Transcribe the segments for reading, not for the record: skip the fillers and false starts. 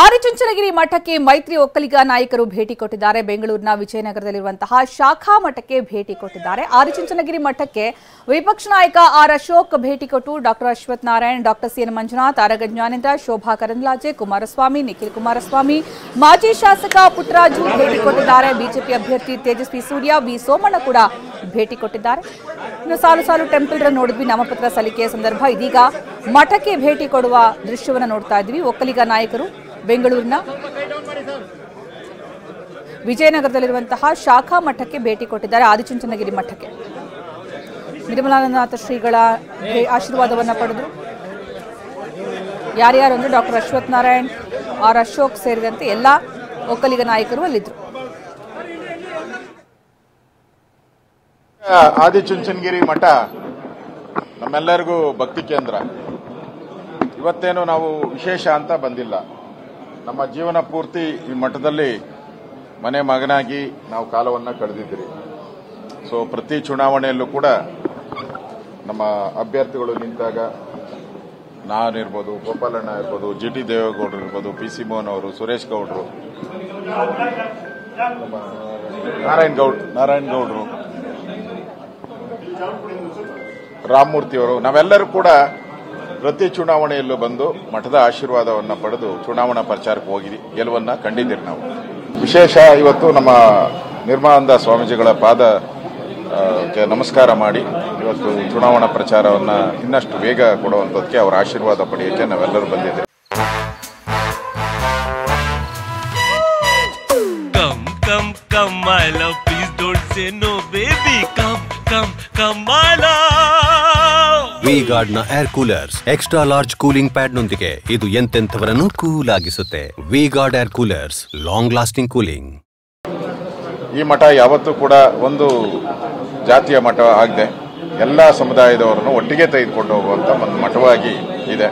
ಆದಿಚುಂಚನಗಿರಿ ಮಠಕ್ಕೆ ಮೈತ್ರಿ ಒಕ್ಕಲಿಗ ನಾಯಕರು ಭೇಟಿ ಕೊಟ್ಟಿದ್ದಾರೆ. ಬೆಂಗಳೂರಿನ ವಿಜಯನಗರದಲ್ಲಿರುವಂತಹ ಶಾಖಾ ಮಠಕ್ಕೆ ಭೇಟಿ ಕೊಟ್ಟಿದ್ದಾರೆ. ಆದಿಚುಂಚನಗಿರಿ ಮಠಕ್ಕೆ ವಿಪಕ್ಷ ನಾಯಕ ಆರ್ ಅಶೋಕ್ ಭೇಟಿ ಕೊಟ್ಟು doctor Ashwath Narayan, doctor CN Manjunath, Araga Jnanendra, Shobha Karandlaje, Kumaraswamy, Nikhil Kumaraswamy, ಮಾಜಿ ಶಾಸಕ ಪುಟ್ಟರಾಜು ಭೇಟಿ ಕೊಟ್ಟಿದ್ದಾರೆ. ಬಿಜೆಪಿ ಅಭ್ಯರ್ಥಿ ತೇಜಸ್ವಿ ಸೂರ್ಯ, ವಿ ಸೋಮಣ್ಣ ಕೂಡ ಭೇಟಿ ಕೊಟ್ಟಿದ್ದಾರೆ. ಇನ್ನು ಸಾಲು ಸಾಲು ಟೆಂಪಲ್ ರನ್ ನೋಡಿದ್ವಿ ನಾಮಪತ್ರ ಸಲ್ಲಿಕೆಯ ಸಂದರ್ಭ. ಇದೀಗ ಮಠಕ್ಕೆ ಭೇಟಿ ಕೊಡುವ ದೃಶ್ಯವನ್ನು ನೋಡ್ತಾ ಇದ್ವಿ. ಒಕ್ಕಲಿಗ ನಾಯಕರು ಬೆಂಗಳೂರಿನ ವಿಜಯನಗರದಲ್ಲಿರುವಂತಹ ಶಾಖಾ ಮಠಕ್ಕೆ ಭೇಟಿ ಕೊಟ್ಟಿದ್ದಾರೆ. ಆದಿಚುಂಚನಗಿರಿ ಮಠಕ್ಕೆ ನಿರ್ಮಲಾನಂದನಾಥ ಶ್ರೀಗಳ ಆಶೀರ್ವಾದವನ್ನು ಪಡೆದು ಯಾರ್ಯಾರು ಅಂದ್ರೆ ಡಾಕ್ಟರ್ ಅಶ್ವಥ್ ನಾರಾಯಣ್, ಆರ್ ಅಶೋಕ್ ಸೇರಿದಂತೆ ಎಲ್ಲ ಒಕ್ಕಲಿಗ ನಾಯಕರು ಅಲ್ಲಿದ್ದರು. ಆದಿಚುಂಚನಗಿರಿ ಮಠ ನಮ್ಮೆಲ್ಲರಿಗೂ ಭಕ್ತಿ ಕೇಂದ್ರ. ಇವತ್ತೇನು ನಾವು ವಿಶೇಷ ಅಂತ ಬಂದಿಲ್ಲ. ನಮ್ಮ ಜೀವನ ಪೂರ್ತಿ ಈ ಮಠದಲ್ಲಿ ಮನೆ ಮಗನಾಗಿ ನಾವು ಕಾಲವನ್ನು ಕಳೆದಿದ್ದೀರಿ. ಸೊ ಪ್ರತಿ ಚುನಾವಣೆಯಲ್ಲೂ ಕೂಡ ನಮ್ಮ ಅಭ್ಯರ್ಥಿಗಳು ನಿಂತಾಗ ನಾನಿರ್ಬೋದು, ಗೋಪಾಲಣ್ಣ ಇರ್ಬೋದು, ಜಿಟಿ ದೇವೇಗೌಡರು ಇರ್ಬೋದು, ಪಿಸಿ ಮೋಹನ್ ಅವರು, ಸುರೇಶ್ ಗೌಡರು, ನಾರಾಯಣ್ ಗೌಡರು, ರಾಮಮೂರ್ತಿ ಅವರು, ನಾವೆಲ್ಲರೂ ಕೂಡ ಪ್ರತಿ ಚುನಾವಣೆಯಲ್ಲೂ ಬಂದು ಮಠದ ಆಶೀರ್ವಾದವನ್ನು ಪಡೆದು ಚುನಾವಣಾ ಪ್ರಚಾರಕ್ಕೆ ಹೋಗಿ ಗೆಲುವನ್ನ ಕಂಡಿದ್ದೀರಿ. ನಾವು ವಿಶೇಷ ಇವತ್ತು ನಮ್ಮ ನಿರ್ಮಲಾನಂದ ಸ್ವಾಮೀಜಿಗಳ ಪಾದಕ್ಕೆ ನಮಸ್ಕಾರ ಮಾಡಿ ಇವತ್ತು ಚುನಾವಣಾ ಪ್ರಚಾರವನ್ನು ಇನ್ನಷ್ಟು ಬೇಗ ಕೊಡುವಂಥದ್ದಕ್ಕೆ ಅವರ ಆಶೀರ್ವಾದ ಪಡೆಯೋಕ್ಕೆ ನಾವೆಲ್ಲರೂ ಬಂದಿದ್ದೇವೆ. ವಿ-ಗಾರ್ಡ್ ನ air coolers extra large cooling pad ನೊಂದಿಗೆ ಇದು ಎಂತೆಂಥವರನ್ನು ಕೂಲ್ ಆಗಿಸುತ್ತೆ. V Guard air coolers, long lasting cooling. ಈ ಮಠ ಯಾವತ್ತೂ ಕೂಡ ಒಂದು ಜಾತಿಯ ಮಠ ಆಗದೆ ಎಲ್ಲ ಸಮುದಾಯದವರನ್ನು ಒಟ್ಟಿಗೆ ತೆಗೆದುಕೊಂಡು ಹೋಗುವಂತ ಒಂದು ಮಠವಾಗಿ ಇದೆ.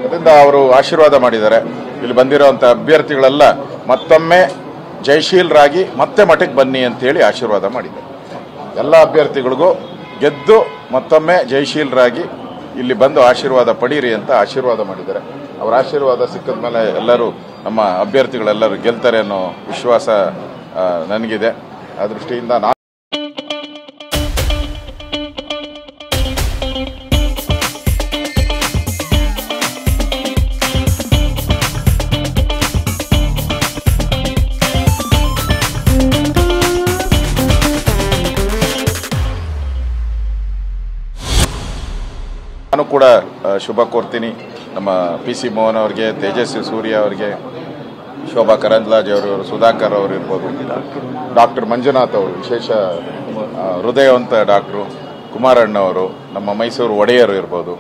ಅದರಿಂದ ಅವರು ಆಶೀರ್ವಾದ ಮಾಡಿದ್ದಾರೆ. ಇಲ್ಲಿ ಬಂದಿರುವಂತ ಅಭ್ಯರ್ಥಿಗಳೆಲ್ಲ ಮತ್ತೊಮ್ಮೆ ಜಯಶೀಲರಾಗಿ ಮತ್ತೆ ಮಠಕ್ಕೆ ಬನ್ನಿ ಅಂತ ಹೇಳಿ ಆಶೀರ್ವಾದ ಮಾಡಿದ್ದಾರೆ. ಎಲ್ಲ ಅಭ್ಯರ್ಥಿಗಳಿಗೂ ಗೆದ್ದು ಮತ್ತೊಮ್ಮೆ ಜಯಶೀಲರಾಗಿ ಇಲ್ಲಿ ಬಂದು ಆಶೀರ್ವಾದ ಪಡೀರಿ ಅಂತ ಆಶೀರ್ವಾದ ಮಾಡಿದ್ದಾರೆ. ಅವರ ಆಶೀರ್ವಾದ ಸಿಕ್ಕಿದ ಮೇಲೆ ಎಲ್ಲರೂ ನಮ್ಮ ಅಭ್ಯರ್ಥಿಗಳೆಲ್ಲರೂ ಗೆಲ್ತಾರೆ ಅನ್ನೋ ವಿಶ್ವಾಸ ನನಗಿದೆ. ಆ ದೃಷ್ಟಿಯಿಂದ ನಾನು ಕೂಡ ಶುಭ ಕೋರ್ತೀನಿ. ನಮ್ಮ ಪಿಸಿ ಮೋಹನ್ ಅವರಿಗೆ, ತೇಜಸ್ವಿ ಸೂರ್ಯ ಅವರಿಗೆ, ಶೋಭಾ ಕರಂದ್ಲಾಜೆ ಅವರು, ಸುಧಾಕರ್ ಅವರು ಇರ್ಬೋದು, ಡಾಕ್ಟರ್ ಮಂಜುನಾಥ್ ಅವರು, ವಿಶೇಷ ಹೃದಯವಂತ ಡಾಕ್ಟ್ರು, ಕುಮಾರಣ್ಣ ಅವರು, ನಮ್ಮ ಮೈಸೂರು ಒಡೆಯರು ಇರ್ಬೋದು.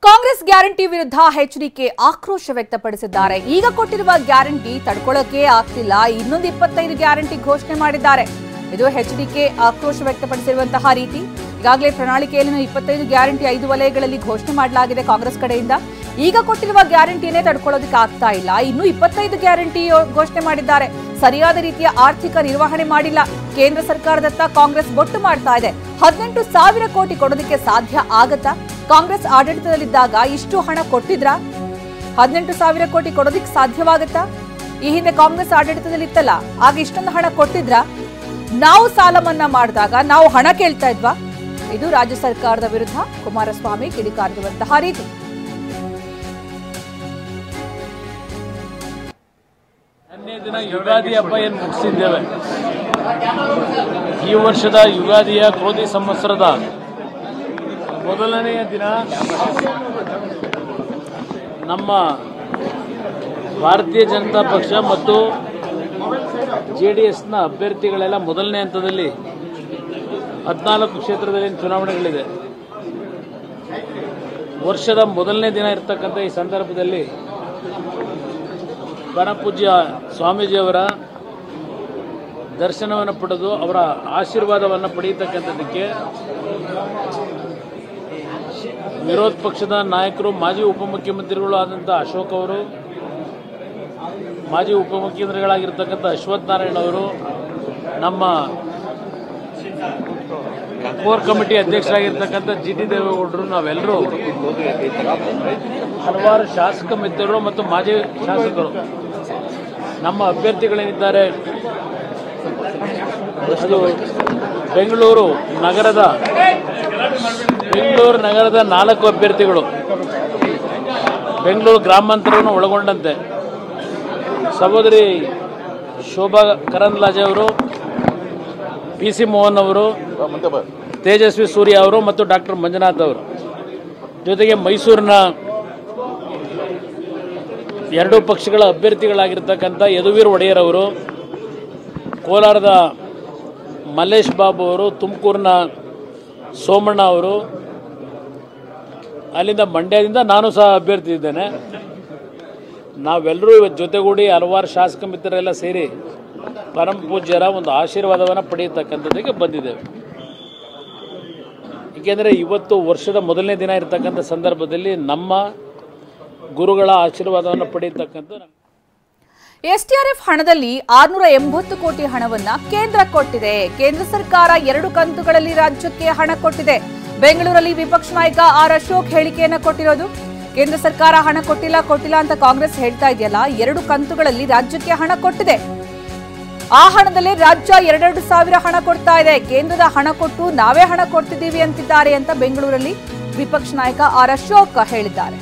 ಕಾಂಗ್ರೆಸ್ ಗ್ಯಾರಂಟಿ ವಿರುದ್ಧ ಎಚ್ಡಿಕೆ ಆಕ್ರೋಶ ವ್ಯಕ್ತಪಡಿಸಿದ್ದಾರೆ. ಈಗ ಕೊಟ್ಟಿರುವ ಗ್ಯಾರಂಟಿ ತಡ್ಕೊಳ್ಳೋಕೆ ಆಗ್ತಿಲ್ಲ, ಇನ್ನೊಂದು 25 ಗ್ಯಾರಂಟಿ ಘೋಷಣೆ ಮಾಡಿದ್ದಾರೆ. ಇದು ಎಚ್ಡಿಕೆ ಆಕ್ರೋಶ ವ್ಯಕ್ತಪಡಿಸಿರುವಂತಹ ರೀತಿ. ಈಗಾಗಲೇ ಪ್ರಣಾಳಿಕೆಯಲ್ಲಿ 25 ಗ್ಯಾರಂಟಿ 5 ವಲಯಗಳಲ್ಲಿ ಘೋಷಣೆ ಮಾಡಲಾಗಿದೆ ಕಾಂಗ್ರೆಸ್ ಕಡೆಯಿಂದ. ಈಗ ಕೊಟ್ಟಿರುವ ಗ್ಯಾರಂಟಿನೇ ತಡ್ಕೊಳ್ಳೋದಕ್ಕೆ ಆಗ್ತಾ ಇಲ್ಲ, ಇನ್ನು 25 ಗ್ಯಾರಂಟಿ ಘೋಷಣೆ ಮಾಡಿದ್ದಾರೆ. ಸರಿಯಾದ ರೀತಿಯ ಆರ್ಥಿಕ ನಿರ್ವಹಣೆ ಮಾಡಿಲ್ಲ. ಕೇಂದ್ರ ಸರ್ಕಾರದತ್ತ ಕಾಂಗ್ರೆಸ್ ಬೊಟ್ಟು ಮಾಡ್ತಾ ಇದೆ. 18,000 ಕೋಟಿ ಕೊಡೋದಕ್ಕೆ ಸಾಧ್ಯ ಆಗತ್ತಾ? ಕಾಂಗ್ರೆಸ್ ಆಡಳಿತದಲ್ಲಿದ್ದಾಗ ಇಷ್ಟು ಹಣ ಕೊಟ್ಟಿದ್ರ? 18,000 ಕೋಟಿ ಕೊಡೋದಕ್ಕೆ ಸಾಧ್ಯವಾಗತ್ತಾ? ಈ ಹಿಂದೆ ಕಾಂಗ್ರೆಸ್ ಆಡಳಿತದಲ್ಲಿತ್ತಲ್ಲ, ಆಗ ಇಷ್ಟೊಂದು ಹಣ ಕೊಟ್ಟಿದ್ರ? ನಾವು ಸಾಲ ಮನ್ನಾ ಮಾಡಿದಾಗ ನಾವು ಹಣ ಕೇಳ್ತಾ ಇದ್ವಾ? ಇದು ರಾಜ್ಯ ಸರ್ಕಾರದ ವಿರುದ್ಧ ಕುಮಾರಸ್ವಾಮಿ ಕಿಡಿಕಾರಿರುವಂತಹ ರೀತಿ. ನಿನ್ನೆ ದಿನ ಯುಗಾದಿ ಹಬ್ಬ ಏನು ಮುಗಿಸಿದ್ದೇವೆ. ಈ ವರ್ಷದ ಯುಗಾದಿಯ ಕ್ರೋಧಿ ಸಂವತ್ಸರದ ಮೊದಲನೆಯ ದಿನ ನಮ್ಮ ಭಾರತೀಯ ಜನತಾ ಪಕ್ಷ ಮತ್ತು ಜೆಡಿಎಸ್ನ ಅಭ್ಯರ್ಥಿಗಳೆಲ್ಲ ಮೊದಲನೇ ಹಂತದಲ್ಲಿ 14 ಕ್ಷೇತ್ರದಲ್ಲಿ ಚುನಾವಣೆಗಳಿದೆ. ವರ್ಷದ ಮೊದಲನೇ ದಿನ ಇರತಕ್ಕಂಥ ಈ ಸಂದರ್ಭದಲ್ಲಿ ಪರಮಪೂಜ್ಯ ಸ್ವಾಮೀಜಿಯವರ ದರ್ಶನವನ್ನು ಪಡೆದು ಅವರ ಆಶೀರ್ವಾದವನ್ನು ಪಡೆಯತಕ್ಕಂಥದ್ದಕ್ಕೆ ವಿರೋಧ ಪಕ್ಷದ ನಾಯಕರು, ಮಾಜಿ ಉಪಮುಖ್ಯಮಂತ್ರಿಗಳು ಆದಂಥ ಅಶೋಕ್ ಅವರು, ಮಾಜಿ ಉಪಮುಖ್ಯಮಂತ್ರಿಗಳಾಗಿರ್ತಕ್ಕಂಥ ಅಶ್ವಥ್ ನಾರಾಯಣ್ ಅವರು, ನಮ್ಮ ಕೋರ್ ಕಮಿಟಿ ಅಧ್ಯಕ್ಷರಾಗಿರ್ತಕ್ಕಂಥ GT ದೇವೇಗೌಡರು, ನಾವೆಲ್ಲರೂ ಹಲವಾರು ಶಾಸಕ ಮಿತ್ರರು ಮತ್ತು ಮಾಜಿ ಶಾಸಕರು ನಮ್ಮ ಅಭ್ಯರ್ಥಿಗಳೇನಿದ್ದಾರೆ ಅದು ಬೆಂಗಳೂರು ನಗರದ 4 ಅಭ್ಯರ್ಥಿಗಳು, ಬೆಂಗಳೂರು ಗ್ರಾಮಾಂತರವನ್ನು ಒಳಗೊಂಡಂತೆ ಸಹೋದರಿ ಶೋಭಾ ಕರಂದ್ಲಾಜೆ ಅವರು, PC ಮೋಹನ್ ಅವರು, ತೇಜಸ್ವಿ ಸೂರ್ಯ ಅವರು ಮತ್ತು ಡಾಕ್ಟರ್ ಮಂಜುನಾಥ್ ಅವರು, ಜೊತೆಗೆ ಮೈಸೂರಿನ 2 ಪಕ್ಷಗಳ ಅಭ್ಯರ್ಥಿಗಳಾಗಿರ್ತಕ್ಕಂಥ ಯದುವೀರ್ ಒಡೆಯರ್ ಅವರು, ಕೋಲಾರದ ಮಲ್ಲೇಶ್ ಬಾಬು ಅವರು, ತುಮಕೂರಿನ ಸೋಮಣ್ಣ ಅವರು, ಅಲ್ಲಿಂದ ಮಂಡ್ಯದಿಂದ ನಾನು ಸಹ ಅಭ್ಯರ್ಥಿ ಇದ್ದೇನೆ. ನಾವೆಲ್ಲರೂ ಇವತ್ತು ಜೊತೆಗೂಡಿ ಹಲವಾರು ಶಾಸಕ ಮಿತ್ರರೆಲ್ಲ ಸೇರಿ ಪರಮ ಪೂಜ್ಯರ ಒಂದು ಆಶೀರ್ವಾದವನ್ನು ಪಡೆಯತಕ್ಕಂಥದ್ದಕ್ಕೆ ಬಂದಿದ್ದೇವೆ. ಏಕೆಂದರೆ ಇವತ್ತು ವರ್ಷದ ಮೊದಲನೇ ದಿನ ಇರತಕ್ಕಂಥ ಸಂದರ್ಭದಲ್ಲಿ ನಮ್ಮ ಗುರುಗಳ ಆಶೀರ್ವಾದವನ್ನು ಪಡೆಯತಕ್ಕಂಥ STRF ಹಣದಲ್ಲಿ 680 ಕೋಟಿ ಹಣವನ್ನ ಕೇಂದ್ರ ಕೊಟ್ಟಿದೆ. ಕೇಂದ್ರ ಸರ್ಕಾರ 2 ಕಂತುಗಳಲ್ಲಿ ರಾಜ್ಯಕ್ಕೆ ಹಣ ಕೊಟ್ಟಿದೆ. ಬೆಂಗಳೂರಲ್ಲಿ ವಿಪಕ್ಷ ನಾಯಕ ಆರ್ ಅಶೋಕ್ ಹೇಳಿಕೆಯನ್ನ ಕೊಟ್ಟಿರೋದು. ಕೇಂದ್ರ ಸರ್ಕಾರ ಹಣ ಕೊಟ್ಟಿಲ್ಲ ಅಂತ ಕಾಂಗ್ರೆಸ್ ಹೇಳ್ತಾ ಇದೆಯಲ್ಲ, 2 ಕಂತುಗಳಲ್ಲಿ ರಾಜ್ಯಕ್ಕೆ ಹಣ ಕೊಟ್ಟಿದೆ. ಆ ಹಣದಲ್ಲೇ ರಾಜ್ಯ 2,000 ಹಣ ಕೊಡ್ತಾ ಇದೆ. ಕೇಂದ್ರದ ಹಣ ಕೊಟ್ಟು ನಾವೇ ಹಣ ಕೊಡ್ತಿದ್ದೀವಿ ಅಂತಿದ್ದಾರೆ ಅಂತ ಬೆಂಗಳೂರಲ್ಲಿ ವಿಪಕ್ಷ ನಾಯಕ ಆರ್ ಅಶೋಕ್ ಹೇಳಿದ್ದಾರೆ.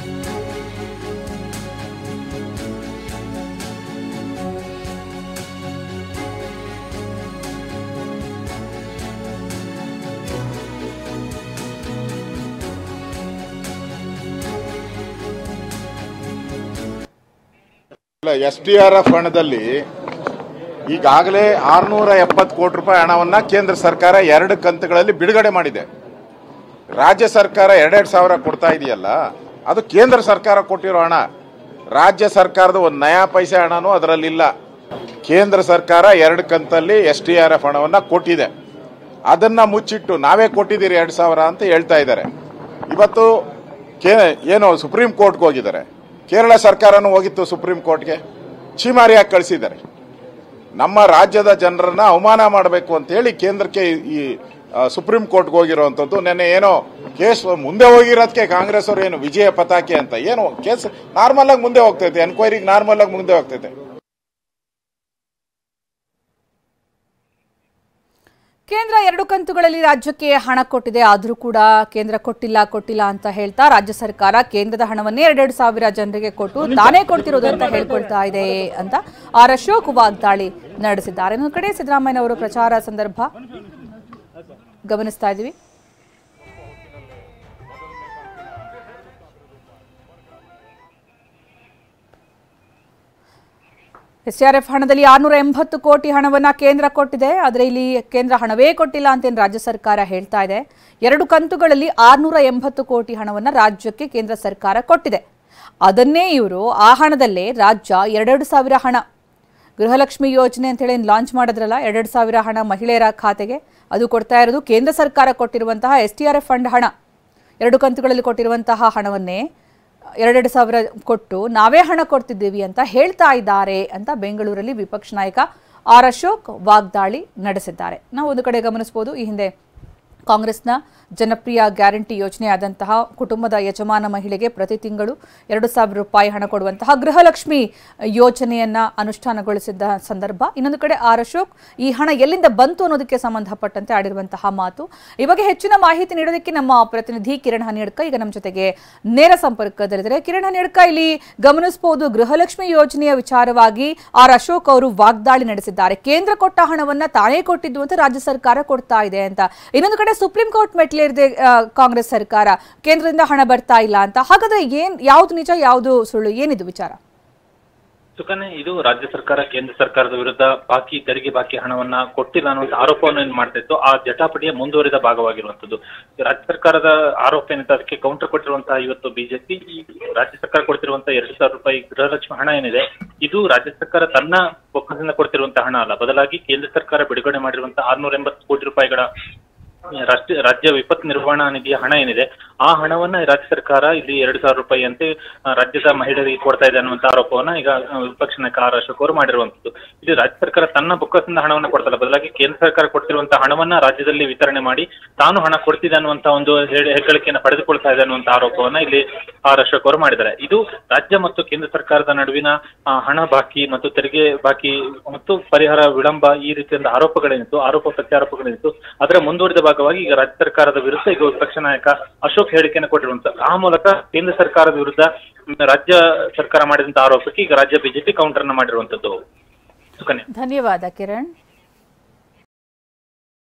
STRF ಹಣದಲ್ಲಿ ಈಗಾಗಲೇ 670 ಕೋಟಿ ರೂಪಾಯಿ ಹಣವನ್ನ ಕೇಂದ್ರ ಸರ್ಕಾರ 2 ಕಂತುಗಳಲ್ಲಿ ಬಿಡುಗಡೆ ಮಾಡಿದೆ. ರಾಜ್ಯ ಸರ್ಕಾರ 2,000 ಕೊಡ್ತಾ ಇದೆಯಲ್ಲ, ಅದು ಕೇಂದ್ರ ಸರ್ಕಾರ ಕೊಟ್ಟಿರೋ ಹಣ. ರಾಜ್ಯ ಸರ್ಕಾರದ 1 ನಯಾ ಪೈಸೆ ಹಣನೂ ಅದರಲ್ಲಿಲ್ಲ. ಕೇಂದ್ರ ಸರ್ಕಾರ 2 ಕಂತಲ್ಲಿ STRF ಹಣವನ್ನ ಕೊಟ್ಟಿದೆ. ಅದನ್ನ ಮುಚ್ಚಿಟ್ಟು ನಾವೇ ಕೊಟ್ಟಿದ್ದೀರಿ 2,000 ಅಂತ ಹೇಳ್ತಾ ಇದ್ದಾರೆ. ಇವತ್ತು ಏನು ಸುಪ್ರೀಂ ಕೋರ್ಟ್ಗೆ ಹೋಗಿದ್ದಾರೆ. ಕೇರಳ ಸರ್ಕಾರನೂ ಹೋಗಿತ್ತು ಸುಪ್ರೀಂ ಕೋರ್ಟ್ಗೆ, ಛೀಮಾರಿಯಾಗಿ ಕಳಿಸಿದ್ದಾರೆ. ನಮ್ಮ ರಾಜ್ಯದ ಜನರನ್ನ ಅವಮಾನ ಮಾಡಬೇಕು ಅಂತ ಹೇಳಿ ಕೇಂದ್ರಕ್ಕೆ ಈ ಸುಪ್ರೀಂ ಕೋರ್ಟ್ಗೆ ಹೋಗಿರುವಂತದ್ದು. ನೆನ್ನೆ ಏನೋ ಕೇಸ್ ಮುಂದೆ ಹೋಗಿರೋದಕ್ಕೆ ಕಾಂಗ್ರೆಸ್ ಅವರು ಏನು ವಿಜಯ ಪತಾಕೆ ಅಂತ ಏನು ಕೇಸ್ ನಾರ್ಮಲ್ ಆಗಿ ಮುಂದೆ ಹೋಗ್ತೈತೆ, ಎನ್ಕ್ವೈರಿಗೆ ನಾರ್ಮಲ್ ಆಗಿ ಮುಂದೆ ಹೋಗ್ತೈತೆ. ಕೇಂದ್ರ 2 ಕಂತುಗಳಲ್ಲಿ ರಾಜ್ಯಕ್ಕೆ ಹಣ ಕೊಟ್ಟಿದೆ. ಆದರೂ ಕೂಡ ಕೇಂದ್ರ ಕೊಟ್ಟಿಲ್ಲ ಅಂತ ಹೇಳ್ತಾ ರಾಜ್ಯ ಸರ್ಕಾರ ಕೇಂದ್ರದ ಹಣವನ್ನೇ 2,000 ಜನರಿಗೆ ಕೊಟ್ಟು ತಾನೇ ಕೊಡ್ತಿರೋದು ಅಂತ ಹೇಳ್ಕೊಳ್ತಾ ಇದೆ ಅಂತ ಆರ್ ಅಶೋಕ್ ವಾಗ್ದಾಳಿ ನಡೆಸಿದ್ದಾರೆ. ಇನ್ನೊಂದು ಕಡೆ ಸಿದ್ದರಾಮಯ್ಯ ಪ್ರಚಾರ ಸಂದರ್ಭ ಗಮನಿಸ್ತಾ ಇದ್ದೀವಿ. STRF ಹಣದಲ್ಲಿ 680 ಕೋಟಿ ಹಣವನ್ನ ಕೇಂದ್ರ ಕೊಟ್ಟಿದೆ. ಆದರೆ ಇಲ್ಲಿ ಕೇಂದ್ರ ಹಣವೇ ಕೊಟ್ಟಿಲ್ಲ ಅಂತ ರಾಜ್ಯ ಸರ್ಕಾರ ಹೇಳ್ತಾ ಇದೆ. 2 ಕಂತುಗಳಲ್ಲಿ 680 ಕೋಟಿ ಹಣವನ್ನ ರಾಜ್ಯಕ್ಕೆ ಕೇಂದ್ರ ಸರ್ಕಾರ ಕೊಟ್ಟಿದೆ. ಅದನ್ನೇ ಇವರು ಆ ಹಣದಲ್ಲೇ ರಾಜ್ಯ 2,000 ಹಣ ಗೃಹಲಕ್ಷ್ಮಿ ಯೋಜನೆ ಅಂತ ಹೇಳಿ ಲಾಂಚ್ ಮಾಡಿದ್ರಲ್ಲ, 2,000 ಹಣ ಮಹಿಳೆಯರ ಖಾತೆಗೆ ಅದು ಕೊಡ್ತಾ ಇರೋದು. ಕೇಂದ್ರ ಸರ್ಕಾರ ಕೊಟ್ಟಿರುವಂತಹ STRF ಫಂಡ್ ಹಣ 2 ಕಂತುಗಳಲ್ಲಿ ಕೊಟ್ಟಿರುವಂತಹ ಹಣವನ್ನೇ 2,000 ಕೊಟ್ಟು ನಾವೇ ಹಣ ಕೊಡ್ತಿದ್ದೀವಿ ಅಂತ ಹೇಳ್ತಾ ಇದ್ದಾರೆ ಅಂತ ಬೆಂಗಳೂರಲ್ಲಿ ವಿಪಕ್ಷ ನಾಯಕ ಆರ್ ಅಶೋಕ್ ವಾಗ್ದಾಳಿ ನಡೆಸಿದ್ದಾರೆ. ನಾವು ಒಂದು ಕಡೆ ಗಮನಿಸಬಹುದು, ಈ ಹಿಂದೆ ಕಾಂಗ್ರೆಸ್ನ ಜನಪ್ರಿಯ ಗ್ಯಾರಂಟಿ ಯೋಜನೆಯಾದಂತಹ ಕುಟುಂಬದ ಯಜಮಾನ ಮಹಿಳೆಗೆ ಪ್ರತಿ ತಿಂಗಳು 2,000 ರೂಪಾಯಿ ಹಣ ಕೊಡುವಂತಹ ಗೃಹಲಕ್ಷ್ಮಿ ಯೋಜನೆಯನ್ನ ಅನುಷ್ಠಾನಗೊಳಿಸಿದ್ದ ಸಂದರ್ಭ. ಇನ್ನೊಂದು ಕಡೆ ಆರ್ ಅಶೋಕ್ ಈ ಹಣ ಎಲ್ಲಿಂದ ಬಂತು ಅನ್ನೋದಕ್ಕೆ ಸಂಬಂಧಪಟ್ಟಂತೆ ಆಡಿರುವಂತಹ ಮಾತು. ಈ ಬಗ್ಗೆ ಹೆಚ್ಚಿನ ಮಾಹಿತಿ ನೀಡೋದಕ್ಕೆ ನಮ್ಮ ಪ್ರತಿನಿಧಿ ಕಿರಣ್ ಹನಿಯಡ್ಕ ಈಗ ನಮ್ಮ ಜೊತೆಗೆ ನೇರ ಸಂಪರ್ಕದಲ್ಲಿದ್ದಾರೆ. ಕಿರಣ್ ಹನಿಯಡ್ಕ, ಇಲ್ಲಿ ಗಮನಿಸಬಹುದು ಗೃಹಲಕ್ಷ್ಮಿ ಯೋಜನೆಯ ವಿಚಾರವಾಗಿ ಆರ್ ಅಶೋಕ್ ಅವರು ವಾಗ್ದಾಳಿ ನಡೆಸಿದ್ದಾರೆ. ಕೇಂದ್ರ ಕೊಟ್ಟ ಹಣವನ್ನ ತಾನೇ ಕೊಟ್ಟಿದ್ದು ಅಂತ ರಾಜ್ಯ ಸರ್ಕಾರ ಕೊಡ್ತಾ ಇದೆ ಅಂತ. ಇನ್ನೊಂದು ಕಡೆ ಸುಪ್ರೀಂ ಕೋರ್ಟ್ ಮೆಟ್ಲೇರಿದೆ ಕಾಂಗ್ರೆಸ್ ಸರ್ಕಾರ, ಕೇಂದ್ರದಿಂದ ಹಣ ಬರ್ತಾ ಇಲ್ಲ ಅಂತ. ಹಾಗಾದ್ರೆ ಯಾವ್ದು ನಿಜ ಯಾವ್ದು ಸುಳ್ಳು, ಏನಿದು ವಿಚಾರ? ಸುಕನ್ಯಾ, ಇದು ರಾಜ್ಯ ಸರ್ಕಾರ ಕೇಂದ್ರ ಸರ್ಕಾರದ ವಿರುದ್ಧ ತೆರಿಗೆ ಬಾಕಿ ಹಣವನ್ನ ಕೊಟ್ಟಿಲ್ಲ ಅನ್ನುವಂಥ ಆರೋಪವನ್ನು ಮಾಡ್ತಾ ಇತ್ತು. ಆ ಜಟಾಪಟಿಯ ಮುಂದುವರಿದ ಭಾಗವಾಗಿರುವಂತದ್ದು ರಾಜ್ಯ ಸರ್ಕಾರದ ಆರೋಪ ಏನಿದೆ ಅದಕ್ಕೆ ಕೌಂಟರ್ ಕೊಟ್ಟಿರುವಂತಹ ಇವತ್ತು ಬಿಜೆಪಿ ರಾಜ್ಯ ಸರ್ಕಾರ ಕೊಡ್ತಿರುವಂತಹ 2,000 ರೂಪಾಯಿ ಗೃಹಲಕ್ಷ್ಮಿ ಹಣ ಏನಿದೆ, ಇದು ರಾಜ್ಯ ಸರ್ಕಾರ ತನ್ನ ಬೊಕ್ಕಸದಿಂದ ಕೊಡ್ತಿರುವಂತಹ ಹಣ ಅಲ್ಲ, ಬದಲಾಗಿ ಕೇಂದ್ರ ಸರ್ಕಾರ ಬಿಡುಗಡೆ ಮಾಡಿರುವಂತಹ 680 ಕೋಟಿ ರೂಪಾಯಿಗಳ ರಾಜ್ಯ ವಿಪತ್ತು ನಿರ್ವಹಣಾ ನಿಧಿಯ ಹಣ ಏನಿದೆ ಆ ಹಣವನ್ನ ರಾಜ್ಯ ಸರ್ಕಾರ ಇಲ್ಲಿ 2,000 ರೂಪಾಯಿ ಅಂತೆ ರಾಜ್ಯದ ಮಹಿಳೆಯರಿಗೆ ಕೊಡ್ತಾ ಇದೆ ಅನ್ನುವಂತ ಆರೋಪವನ್ನ ಈಗ ವಿಪಕ್ಷ ನಾಯಕ ಆರ್ ಅಶೋಕ್ ಅವರು ಮಾಡಿರುವಂತದ್ದು. ಇದು ರಾಜ್ಯ ಸರ್ಕಾರ ತನ್ನ ಬೊಕ್ಕಸದಿಂದ ಹಣವನ್ನ ಕೊಡ್ತಲ್ಲ, ಬದಲಾಗಿ ಕೇಂದ್ರ ಸರ್ಕಾರ ಕೊಡ್ತಿರುವಂತಹ ಹಣವನ್ನ ರಾಜ್ಯದಲ್ಲಿ ವಿತರಣೆ ಮಾಡಿ ತಾನು ಹಣ ಕೊಡ್ತಿದೆ ಅನ್ನುವಂತ ಒಂದು ಹೆಗ್ಗಳಿಕೆಯನ್ನು ಪಡೆದುಕೊಳ್ತಾ ಇದೆ ಅನ್ನುವಂತ ಆರೋಪವನ್ನ ಇಲ್ಲಿ ಆರ್ ಅಶೋಕ್ ಅವರು ಮಾಡಿದ್ದಾರೆ. ಇದು ರಾಜ್ಯ ಮತ್ತು ಕೇಂದ್ರ ಸರ್ಕಾರದ ನಡುವಿನ ಹಣ ಬಾಕಿ ಮತ್ತು ತೆರಿಗೆ ಬಾಕಿ ಮತ್ತು ಪರಿಹಾರ ವಿಳಂಬ ಈ ರೀತಿಯ ಆರೋಪಗಳೇನಿತ್ತು, ಆರೋಪ ಪ್ರತ್ಯಾರೋಪಗಳೇನಿತ್ತು ಅದರ ಮುಂದುವರಿದ ಭಾಗವಾಗಿ ಈಗ ರಾಜ್ಯ ಸರ್ಕಾರದ ವಿರುದ್ಧ ಈಗ ವಿಪಕ್ಷ ನಾಯಕ ಅಶೋಕ್ ಹೇಳಿಕೆಯನ್ನು ಕೊಟ್ಟಿರುವಂತಹ ಆ ಮೂಲಕ ಕೇಂದ್ರ ಸರ್ಕಾರದ ವಿರುದ್ಧ ರಾಜ್ಯ ಸರ್ಕಾರ ಮಾಡಿದಂತಹ ಆರೋಪಕ್ಕೆ ಈಗ ರಾಜ್ಯ ಬಿಜೆಪಿ ಕೌಂಟರ್ ಅನ್ನು ಮಾಡಿರುವಂತದ್ದು. ಧನ್ಯವಾದ ಕಿರಣ್.